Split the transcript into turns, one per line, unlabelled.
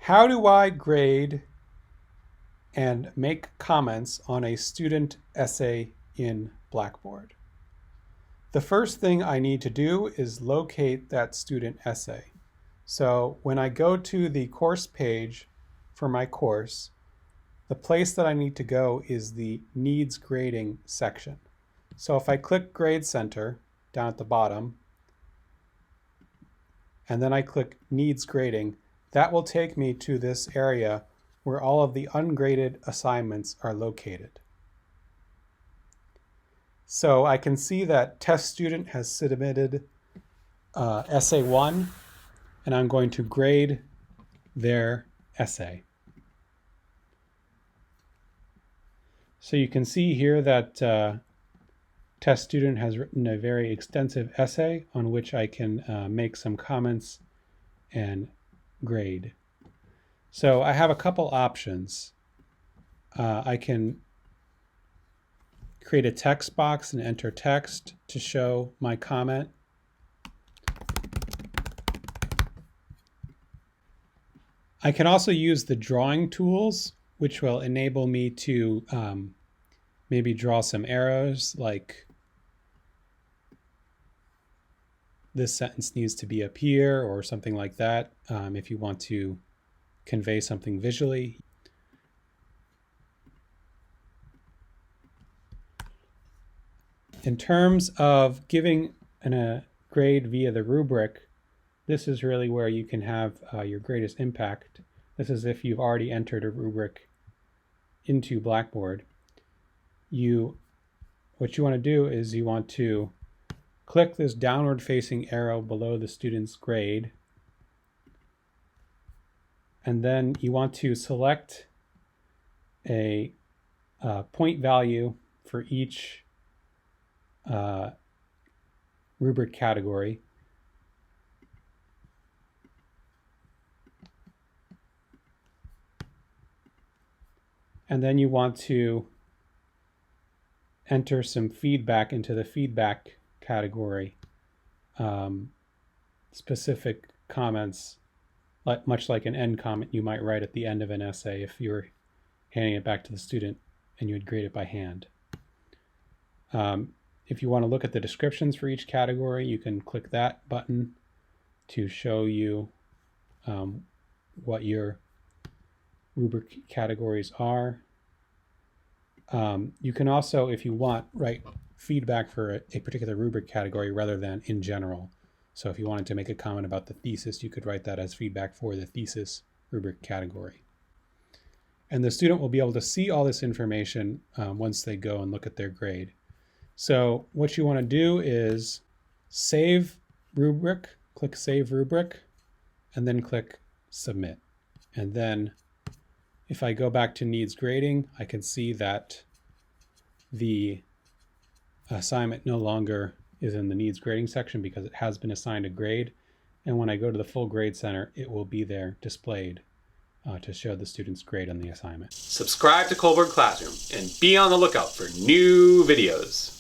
How do I grade and make comments on a student essay in Blackboard? The first thing I need to do is locate that student essay. So when I go to the course page for my course, the place that I need to go is the Needs Grading section. So if I click Grade Center down at the bottom, and then I click Needs Grading, that will take me to this area where all of the ungraded assignments are located. So I can see that test student has submitted essay 1, and I'm going to grade their essay. So you can see here that test student has written a very extensive essay on which I can make some comments and grade. So I have a couple options. I can create a text box and enter text to show my comment. I can also use the drawing tools, which will enable me to maybe draw some arrows, like this sentence needs to be up here or something like that, if you want to convey something visually. In terms of giving a grade via the rubric, this is really where you can have your greatest impact. This is if you've already entered a rubric into Blackboard. What you want to do is you want to click this downward facing arrow below the student's grade, and then you want to select a point value for each rubric category. And then you want to enter some feedback into the feedback category, specific comments, much like an end comment you might write at the end of an essay if you were handing it back to the student and you would grade it by hand. If you want to look at the descriptions for each category, you can click that button to show you what your rubric categories are. You can also, if you want, write feedback for a particular rubric category rather than in general. So if you wanted to make a comment about the thesis, you could write that as feedback for the thesis rubric category. And the student will be able to see all this information once they go and look at their grade. So what you want to do is save rubric, click Save Rubric, and then click Submit. And then if I go back to Needs Grading, I can see that the assignment no longer is in the Needs Grading section because it has been assigned a grade. And when I go to the full grade center, it will be there displayed to show the student's grade on the assignment.
Subscribe to Blackboard Classroom and be on the lookout for new videos.